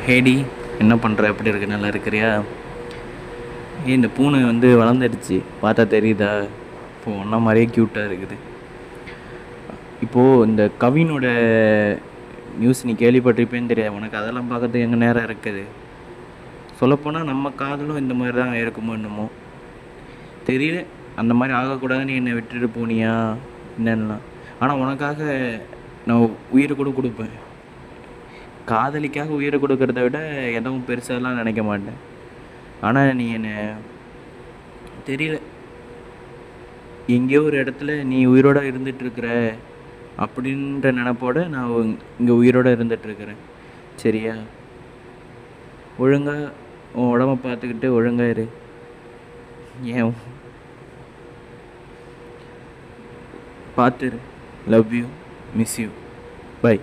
ஹேடி, என்ன பண்ணுற? எப்படி இருக்கு? நல்லா இருக்கிறியா? இந்த பூனை வளர்ந்துடுச்சு, பார்த்தா தெரியுதா? இப்போது ஒன்றா மாதிரியே க்யூட்டாக இருக்குது. இப்போது இந்த கவினோட நியூஸ் நீ கேள்விப்பட்டிருப்பேன்னு தெரியாது. உனக்கு அதெல்லாம் பார்க்கறதுக்கு எங்கே நேரம் இருக்குது? சொல்லப்போனால் நம்ம காதலும் இந்த மாதிரி தான் இருக்குமோ என்னமோ தெரியல. அந்த மாதிரி ஆகக்கூடாதுன்னு என்னை விட்டுட்டு போனியா என்னென்னலாம். ஆனால் உனக்காக நான் உயிரை கூட கொடுப்பேன். காதலிக்காக உயிரை கொடுக்கறத விட எதுவும் பெருசாலாம் நினைக்க மாட்டேன். ஆனால் நீ என்னை தெரியல, எங்கேயோ ஒரு இடத்துல நீ உயிரோடு இருந்துகிட்ருக்கிற அப்படின்ற நினப்போட நான் இங்கே உயிரோடு இருந்துகிட்ருக்கிறேன். சரியா? ஒழுங்காக உன் உடம்ப பார்த்துக்கிட்டு ஒழுங்காக இரு. ஏன் பார்த்துரு. Love you, miss you, by.